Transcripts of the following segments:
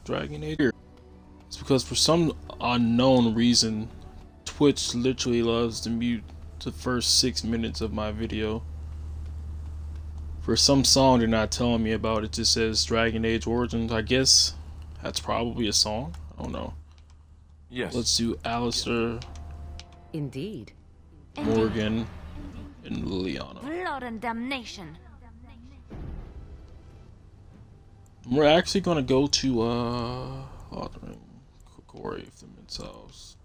Dragon Age. It's because for some unknown reason, Twitch literally loves to mute the first 6 minutes of my video. For some song they're not telling me about, it just says Dragon Age Origins. I guess that's probably a song. I don't know. Yes. Let's do Alistair, Indeed. Morgan, and Liliana. Blood and damnation. We're actually gonna go to Corey Fleming's house.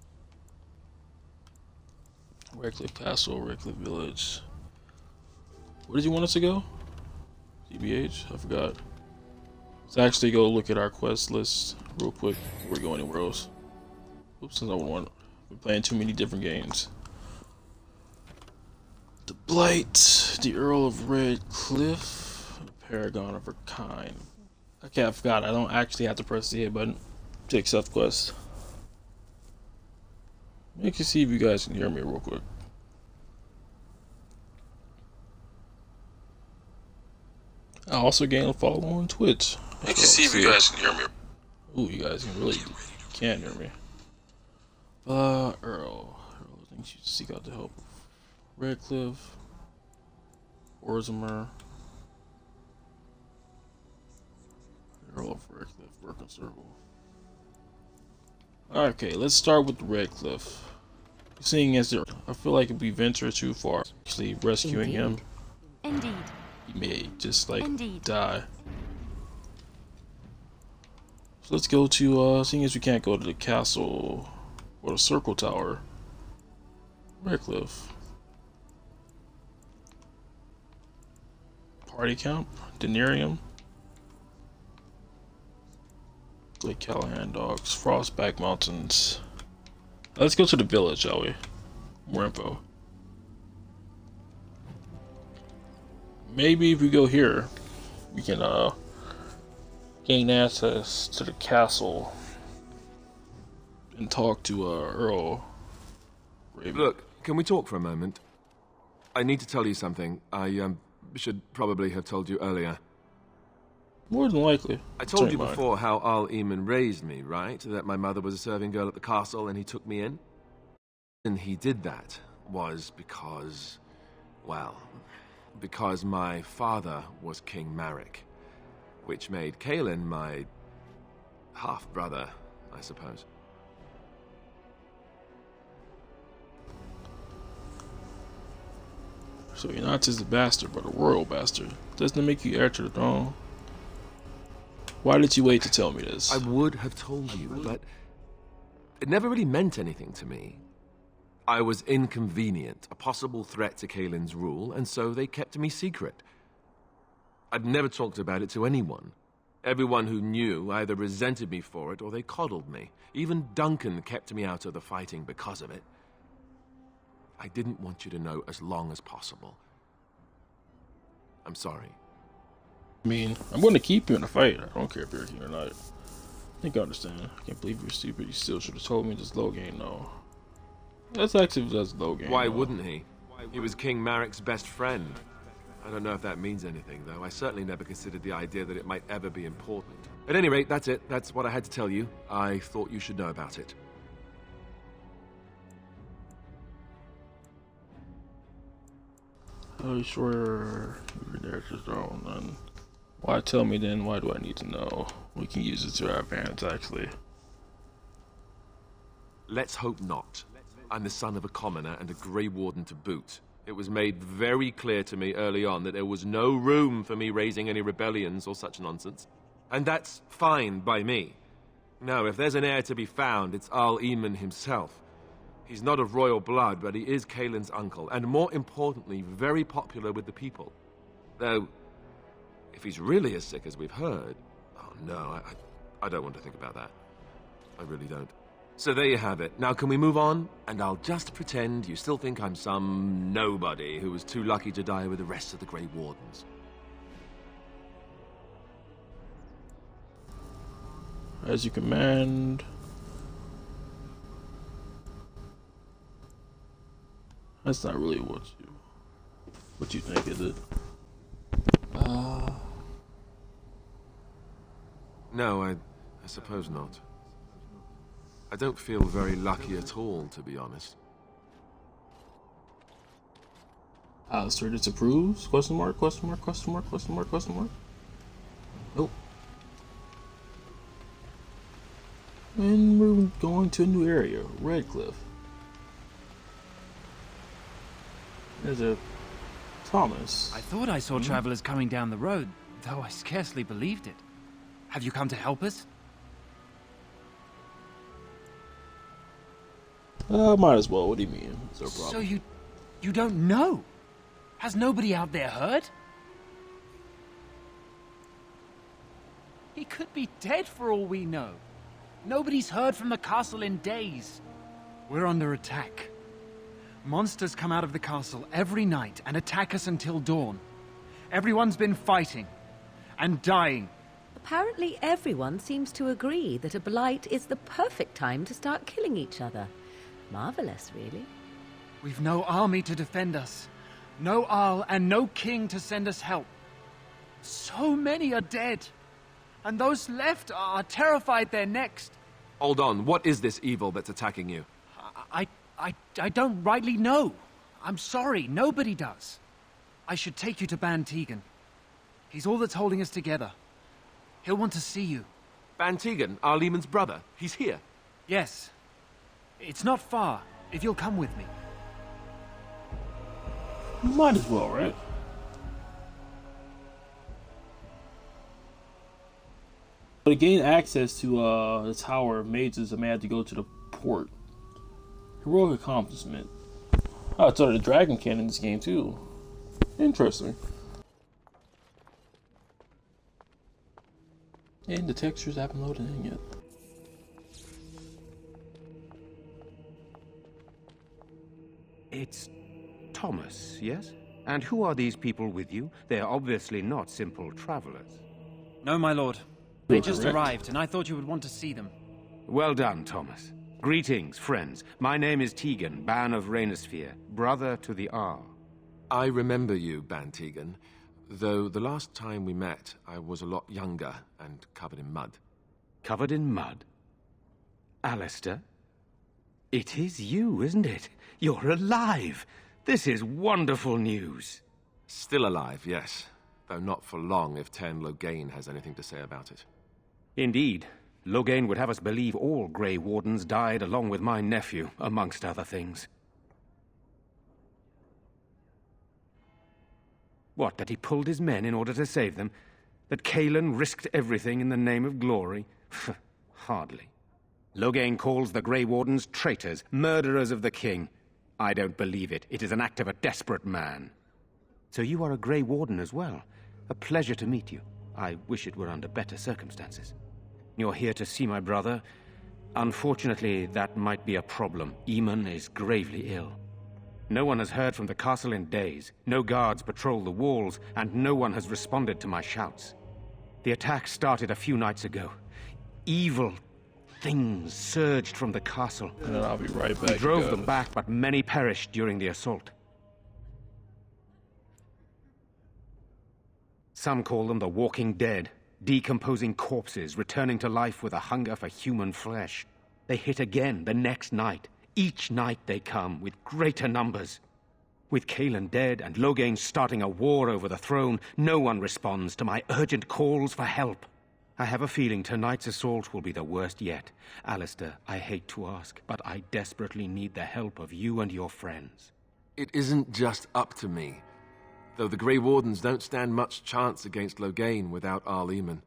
Redcliffe Castle, Redcliffe Village. Where did you want us to go? DBH? I forgot. Let's actually go look at our quest list real quick before we go anywhere else. Oops, I don't want. We're playing too many different games. The Blight, the Earl of Redcliffe, the Paragon of her kind. Okay, I forgot. I don't actually have to press the A button to accept quest. Let me see if you guys can hear me real quick. I also gained a follow on Twitch. Let me see if you guys can hear me. Ooh, you guys can really can't hear me. Earl thinks you seek out the help of Redcliffe, Orzamer, Earl of Redcliffe, Working Circle. Okay, let's start with Redcliffe. Seeing as I feel like if we venture too far, actually rescuing him, Indeed. he may just like Indeed. die. So let's go to seeing as we can't go to the castle or the circle tower. Redcliffe. Party camp, Denarium. Lake Callahan Dogs, Frostback Mountains. Let's go to the village, shall we? More info. Maybe if we go here, we can gain access to the castle and talk to Earl Raven. Look, can we talk for a moment? I need to tell you something. I should probably have told you earlier. More than likely. I told you before how Al Eamon raised me, right? That my mother was a serving girl at the castle and he took me in? And he did that was because, well, because my father was King Marek, which made Kaelin my half-brother, I suppose. So you're not just a bastard, but a royal bastard. Doesn't it make you heir to the throne? Why did you wait to tell me this? I would have told you, but it never really meant anything to me. I was inconvenient, a possible threat to Kaelin's rule, and so they kept me secret. I'd never talked about it to anyone. Everyone who knew either resented me for it or they coddled me. Even Duncan kept me out of the fighting because of it. I didn't want you to know as long as possible. I'm sorry. I mean, I'm going to keep you in the fight. I don't care if you're here or not. I think I understand. I can't believe you're stupid. You still should have told me this low game, though. That's actually just low game. Why wouldn't he? He was King Marek's best friend. I don't know if that means anything, though. I certainly never considered the idea that it might ever be important. At any rate, that's it. That's what I had to tell you. I thought you should know about it. Are you sure you're there to throne? Then why tell me then? Why do I need to know? We can use it to our advantage, actually. Let's hope not. I'm the son of a commoner and a Grey Warden to boot. It was made very clear to me early on that there was no room for me raising any rebellions or such nonsense. And that's fine by me. Now, if there's an heir to be found, it's Al Eamon himself. He's not of royal blood, but he is Kaelin's uncle, and more importantly, very popular with the people. Though, if he's really as sick as we've heard... Oh no, I don't want to think about that. I really don't. So there you have it. Now can we move on? And I'll just pretend you still think I'm some nobody who was too lucky to die with the rest of the Grey Wardens. As you command. That's not really what you think, is it? No, I suppose not. I don't feel very lucky at all, to be honest. Alistair disapproves? Question mark, question mark, question mark, question mark, question mark. Nope. And we're going to a new area, Redcliffe. There's a Thomas. I thought I saw travelers coming down the road, though I scarcely believed it. Have you come to help us? Might as well. What do you mean? Is there a problem? So you don't know? Has nobody out there heard? He could be dead for all we know. Nobody's heard from the castle in days. We're under attack. Monsters come out of the castle every night and attack us until dawn. Everyone's been fighting and dying. Apparently everyone seems to agree that a blight is the perfect time to start killing each other. Marvelous, really. We've no army to defend us. No Arl and no king to send us help. So many are dead. And those left are terrified they're next. Hold on, what is this evil that's attacking you? I don't rightly know. I'm sorry, nobody does. I should take you to Ban Tegan. He's all that's holding us together. He'll want to see you. Ban Tegan, Arlemon's brother. He's here. Yes. It's not far, if you'll come with me. Might as well, right? To gain access to the Tower of Mages, I may have to go to the port. Heroic accomplishment. Oh, it's under the dragon cannon in this game too. Interesting. And the textures haven't loaded in yet. It's Thomas, yes? And who are these people with you? They're obviously not simple travelers. No, my lord. They You're just correct. arrived, and I thought you would want to see them. Well done, Thomas. Greetings, friends. My name is Tegan, Ban of Rainersphere, brother to the Arl. I remember you, Ban Tegan, though the last time we met, I was a lot younger and covered in mud. Covered in mud? Alistair? It is you, isn't it? You're alive! This is wonderful news. Still alive, yes, though not for long if Ten Loghain has anything to say about it. Indeed. Loghain would have us believe all Grey Wardens died along with my nephew, amongst other things. What, that he pulled his men in order to save them? That Cailan risked everything in the name of glory? Hardly. Loghain calls the Grey Wardens traitors, murderers of the king. I don't believe it. It is an act of a desperate man. So you are a Grey Warden as well. A pleasure to meet you. I wish it were under better circumstances. You're here to see my brother. Unfortunately, that might be a problem. Eamon is gravely ill. No one has heard from the castle in days. No guards patrol the walls, and no one has responded to my shouts. The attack started a few nights ago. Evil things surged from the castle. And then I'll be right back. We drove them back, but many perished during the assault. Some call them the Walking Dead. Decomposing corpses, returning to life with a hunger for human flesh. They hit again the next night. Each night they come, with greater numbers. With Cailan dead and Loghain starting a war over the throne, no one responds to my urgent calls for help. I have a feeling tonight's assault will be the worst yet. Alistair, I hate to ask, but I desperately need the help of you and your friends. It isn't just up to me. Though the Grey Wardens don't stand much chance against Loghain without Arleman.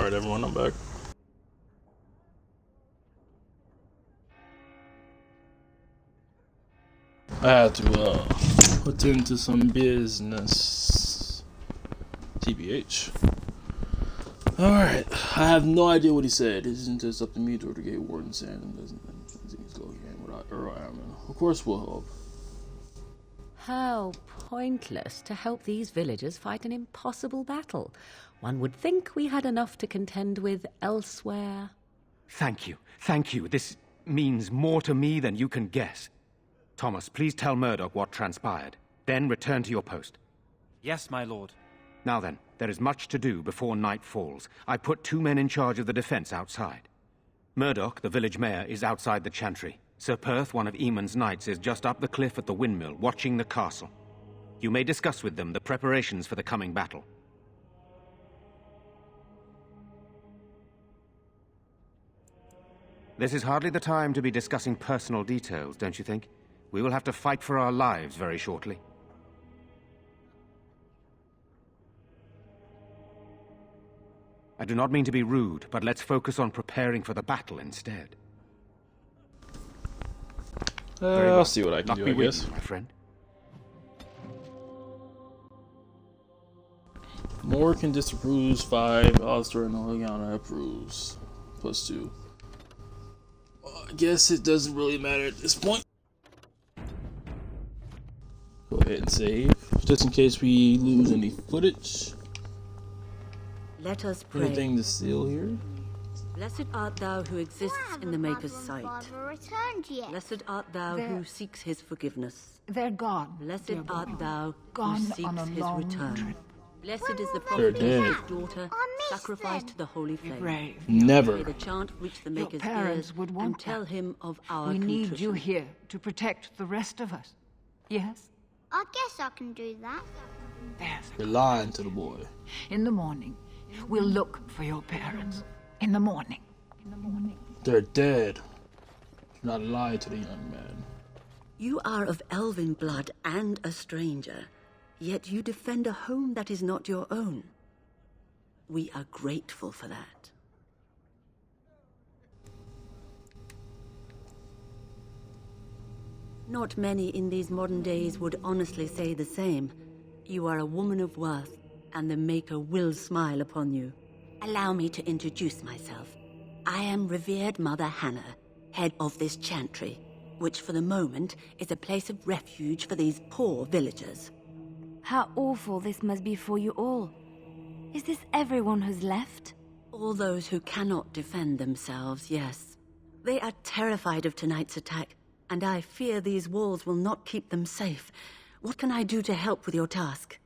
Alright everyone, I'm back. I had to attend to some business. TBH. Alright, I have no idea what he said. Isn't this up to me to gate warden saying and doesn't go again without Earl Ironman? Of course we'll help. How pointless to help these villagers fight an impossible battle. One would think we had enough to contend with elsewhere. Thank you. Thank you. This means more to me than you can guess. Thomas, please tell Murdoch what transpired. Then return to your post. Yes, my lord. Now then, there is much to do before night falls. I put 2 men in charge of the defense outside. Murdoch, the village mayor, is outside the chantry. Sir Perth, one of Eamon's knights, is just up the cliff at the windmill, watching the castle. You may discuss with them the preparations for the coming battle. This is hardly the time to be discussing personal details, don't you think? We will have to fight for our lives very shortly. I do not mean to be rude, but let's focus on preparing for the battle instead. I'll see what I can Luck do, be I with guess. you, my friend. Morgan disapproves 5, Alistair and Oleana approves. +2. Well, I guess it doesn't really matter at this point. Go ahead and save, just in case we lose any footage. Let us pray. Anything to steal here? Blessed art thou who exists in the Maker's sight. Father returned yet. Blessed art thou who seeks his forgiveness. They're gone. Blessed dear art boy. thou Gone who seeks on a his long return. trip. Blessed is the They're prophetess, dead. his daughter, I missed sacrificed them. to the holy Be flame. brave. Never. May the chant reach the Your Maker's parents ears would and want tell that. him of our We need contrition. you here to protect the rest of us. Yes? I guess I can do that. There's You're lying to the boy. In the morning, we'll look for your parents. In the morning. They're dead. Do not lie to the young man. You are of elven blood and a stranger, yet you defend a home that is not your own. We are grateful for that. Not many in these modern days would honestly say the same. You are a woman of worth, and the Maker will smile upon you. Allow me to introduce myself. I am revered Mother Hannah, head of this chantry, which for the moment is a place of refuge for these poor villagers. How awful this must be for you all. Is this everyone who's left? All those who cannot defend themselves, yes. They are terrified of tonight's attack, and I fear these walls will not keep them safe. What can I do to help with your task?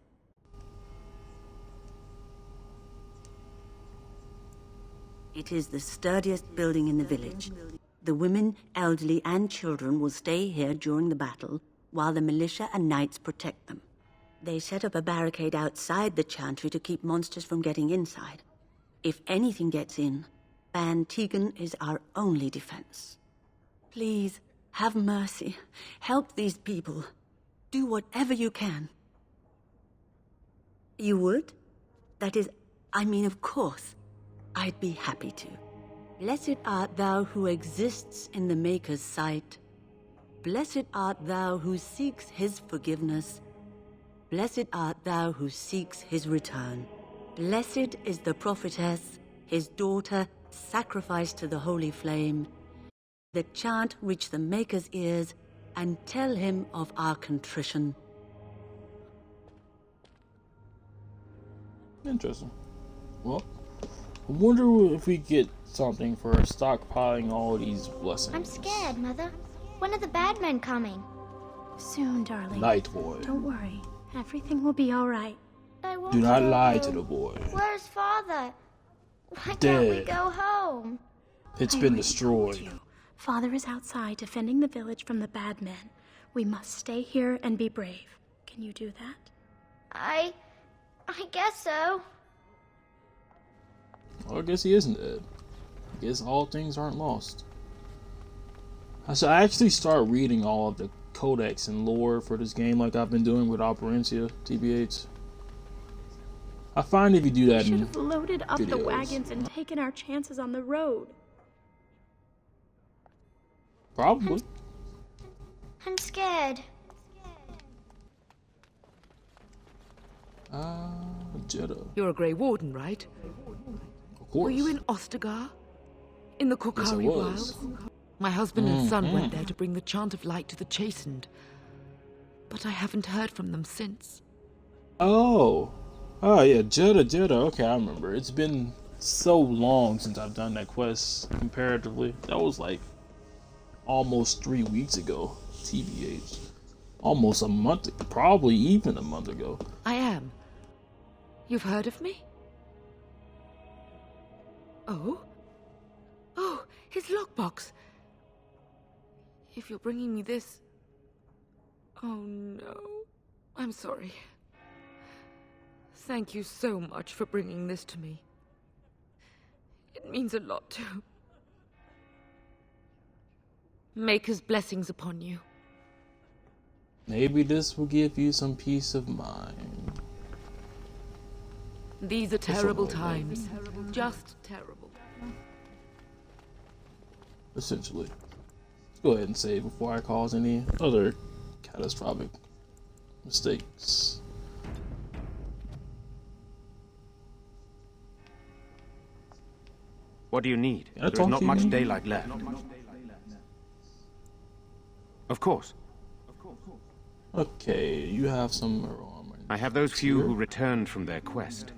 It is the sturdiest building in the village. The women, elderly, and children will stay here during the battle, while the militia and knights protect them. They set up a barricade outside the chantry to keep monsters from getting inside. If anything gets in, Ban Tegan is our only defense. Please, have mercy. Help these people. Do whatever you can. You would? That is, I mean, of course. I'd be happy to. Blessed art thou who exists in the Maker's sight. Blessed art thou who seeks his forgiveness. Blessed art thou who seeks his return. Blessed is the prophetess, his daughter, sacrificed to the holy flame. The chant reach the Maker's ears and tell him of our contrition. Interesting. Well, I wonder if we get something for stockpiling all these blessings. I'm scared, Mother. When are the bad men coming? Soon, darling. Night boy. Don't worry. Everything will be all right. Do not lie to the boy. Where's Father? Why can't we Dead. go home? It's I been already told destroyed. you. Father is outside defending the village from the bad men. We must stay here and be brave. Can you do that? I guess so. Well, I guess he isn't dead. I guess all things aren't lost. I should actually start reading all of the codex and lore for this game like I've been doing with Operencia, TBH. I find if you do We that should in have loaded up the videos. wagons and taken our chances on the road. Probably. I'm scared. Jeddah. You're a Grey Warden, right? Of course. Were you in Ostagar? In the Yes, I Korkari was. Wilds? My husband and son went there to bring the chant of light to the chastened. But I haven't heard from them since. Oh. Oh, yeah. Jeddah. Okay, I remember. It's been so long since I've done that quest, comparatively. That was like almost 3 weeks ago, TBH. Almost a month, probably even a month ago. I am. You've heard of me? Oh? Oh, his lockbox. If you're bringing me this... Oh no. I'm sorry. Thank you so much for bringing this to me. It means a lot too. Maker's blessings upon you. Maybe this will give you some peace of mind. These are terrible times. Just terrible. Essentially. Let's go ahead and save before I cause any other catastrophic mistakes. What do you need? Can I There is talk not to you much now? daylight left. Of course. Okay, you have some armor. I have those few who returned from their quest.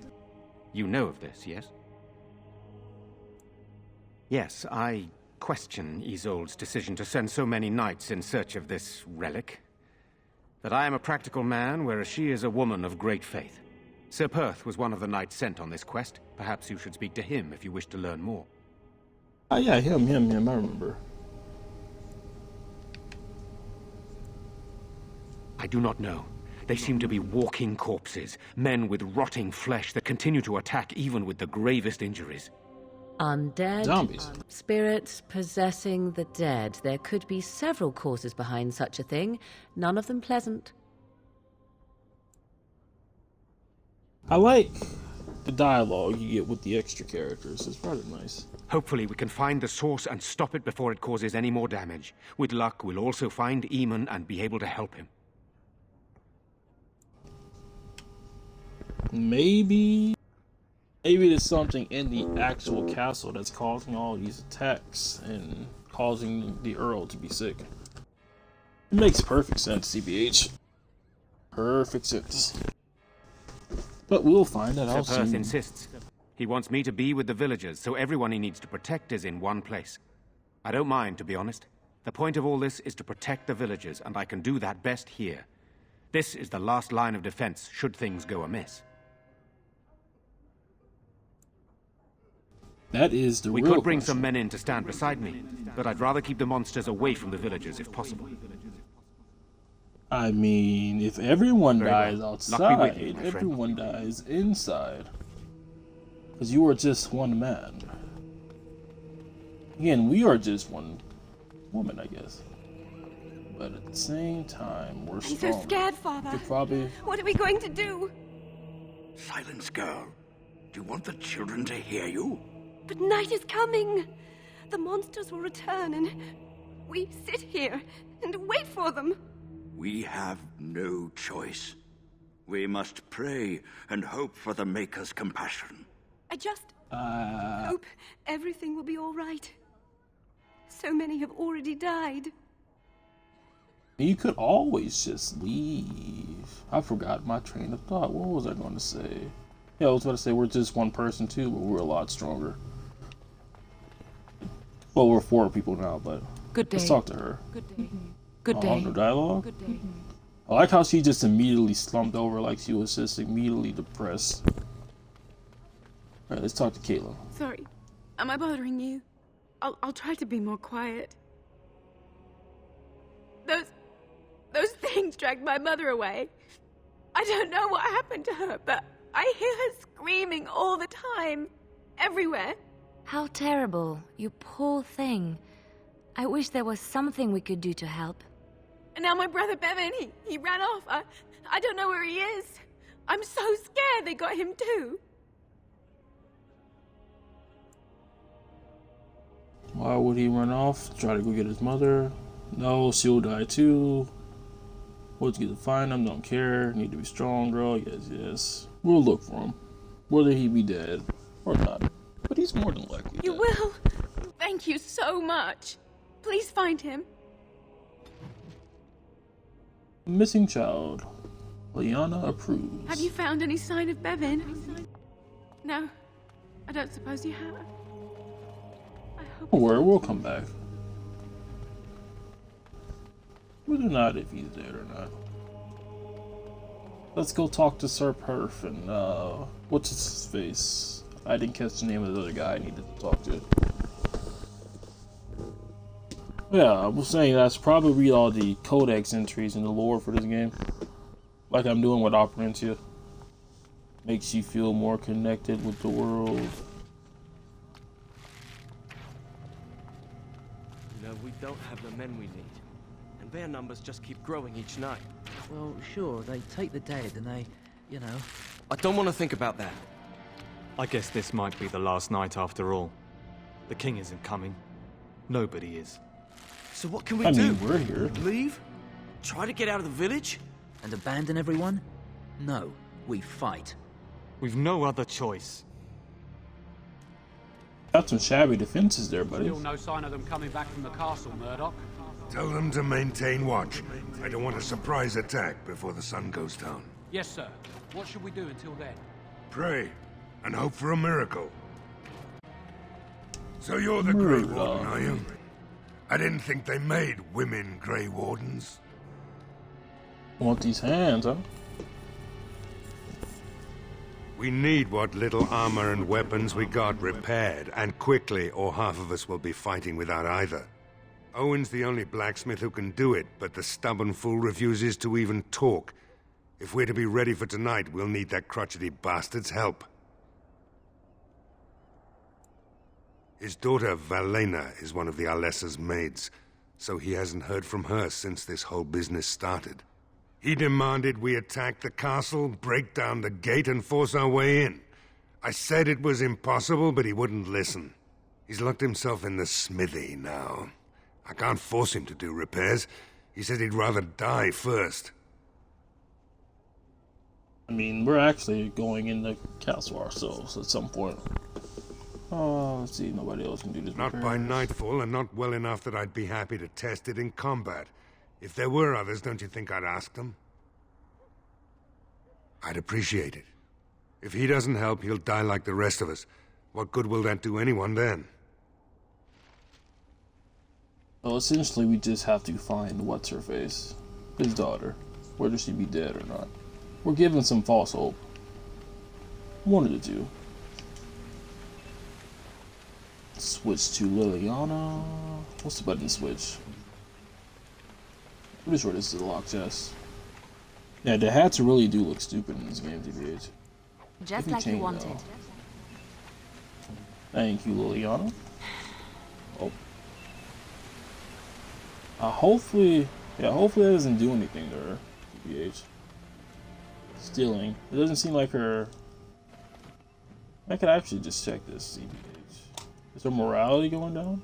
You know of this, yes? Yes, I question Isolde's decision to send so many knights in search of this relic. That I am a practical man, whereas she is a woman of great faith. Sir Perth was one of the knights sent on this quest. Perhaps you should speak to him if you wish to learn more. Ah, yeah, him, I remember. I do not know. They seem to be walking corpses, men with rotting flesh that continue to attack even with the gravest injuries. Undead, Zombies. spirits possessing the dead. There could be several causes behind such a thing, none of them pleasant. I like the dialogue you get with the extra characters. It's rather nice. Hopefully we can find the source and stop it before it causes any more damage. With luck, we'll also find Eamon and be able to help him. Maybe there's something in the actual castle that's causing all these attacks and causing the Earl to be sick. It makes perfect sense, CBH. Perfect sense. But we'll find that out Sir Perth soon. insists. He wants me to be with the villagers, so everyone he needs to protect is in one place. I don't mind, to be honest. The point of all this is to protect the villagers, and I can do that best here. This is the last line of defense, should things go amiss. That is the We real could bring question. some men in to stand beside me, but I'd rather keep the monsters away from the villagers if possible. I mean, if everyone Very well. dies Luck outside, be with you, my friend. everyone dies inside. Because you are just one man. Again, we are just one woman, I guess. But at the same time, we're I'm strong. so scared, Father. Could probably... What are we going to do? Silence, girl. Do you want the children to hear you? But night is coming. The monsters will return and we sit here and wait for them. We have no choice. We must pray and hope for the Maker's compassion. I just hope everything will be all right. So many have already died. You could always just leave. I forgot my train of thought. What was I going to say? Yeah, I was going to say we're just one person too, but we're a lot stronger. Well, we're 4 people now, but Good day. let's talk to her. Good day. Good day. No dialogue? Good day. I like how she just immediately slumped over like she was just immediately depressed. Alright, let's talk to Kayla. Sorry. Am I bothering you? I'll try to be more quiet. Those things dragged my mother away. I don't know what happened to her, but I hear her screaming all the time. Everywhere. How terrible. You poor thing. I wish there was something we could do to help. And now my brother Bevan, he ran off. I don't know where he is. I'm so scared they got him too. Why would he run off? Try to go get his mother? No, she'll die too. What's good to find him? Don't care. Need to be strong, girl. Yes, yes. We'll look for him. Whether he be dead or not. But he's more than likely dead. You will? Thank you so much. Please find him. Missing child. Liana approves. Have you found any sign of Bevan? No, I don't suppose you have. I hope. Don't worry, we'll come back. Whether or not if he's dead or not. Let's go talk to Sir Perf and what's his face? I didn't catch the name of the other guy I needed to talk to. Yeah, I was saying that's probably read all the codex entries in the lore for this game. Like I'm doing with Operantia. Makes you feel more connected with the world. You know, we don't have the men we need. And their numbers just keep growing each night. Well, sure, they take the dead and they, you know... I don't want to think about that. I guess this might be the last night after all. The king isn't coming. Nobody is. So what can we do? I mean, we're here. Leave? Try to get out of the village? And abandon everyone? No, we fight. We've no other choice. Got some shabby defenses there, buddy. Still no sign of them coming back from the castle, Murdoch. Tell them to maintain watch. I don't want a surprise attack before the sun goes down. Yes, sir. What should we do until then? Pray, and hope for a miracle. So you're the Grey Warden, are you? I didn't think they made women Grey Wardens. Want these hands, huh? We need what little armor and weapons we got repaired, and quickly, or half of us will be fighting without either. Owen's the only blacksmith who can do it, but the stubborn fool refuses to even talk. If we're to be ready for tonight, we'll need that crotchety bastard's help. His daughter, Valena, is one of the Alessa's maids, so he hasn't heard from her since this whole business started. He demanded we attack the castle, break down the gate, and force our way in. I said it was impossible, but he wouldn't listen. He's locked himself in the smithy now. I can't force him to do repairs. He said he'd rather die first. I mean, we're actually going in the castle ourselves at some point. Oh, let's see, nobody else can do this. Not by nightfall, and not well enough that I'd be happy to test it in combat. If there were others, don't you think I'd ask them? I'd appreciate it. If he doesn't help, he'll die like the rest of us. What good will that do anyone then? Well, essentially, we just have to find what's-her-face, his daughter, whether she be dead or not. We're given some false hope. One of the two. Switch to Liliana. What's the button switch? Pretty sure this is a lock chest. Yeah, the hats really do look stupid in this game, TBH. Just like you wanted. Thank you, Liliana. Oh. Hopefully that doesn't do anything to her, TBH. Stealing. It doesn't seem like her... I could actually just check this, TBH. Is her morality going down?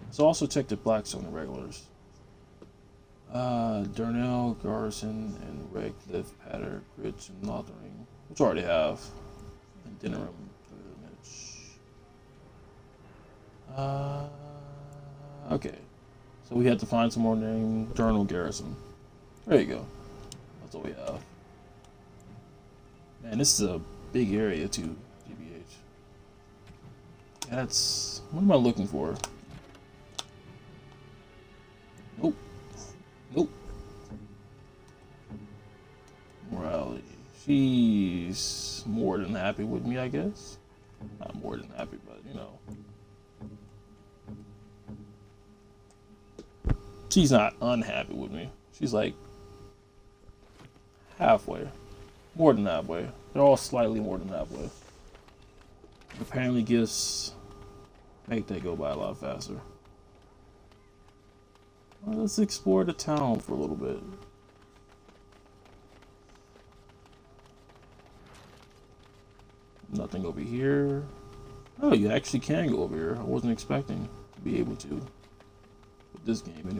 Let's also check the Blackstone regulars. Darnell, Garrison, and Redcliffe, Patter, Gritch, and Lothering, which I already have. And Dinner okay. So we had to find some more named Darnell Garrison. There you go. That's all we have. Man, this is a big area too, GBH. That's... what am I looking for? Nope. Nope. Morality. She's more than happy with me, I guess. Not more than happy, but you know. She's not unhappy with me. She's like halfway. More than halfway. They're all slightly more than halfway. Apparently gifts make that go by a lot faster. Well, let's explore the town for a little bit. Nothing over here. Oh, you actually can go over here. I wasn't expecting to be able to with this game anyway.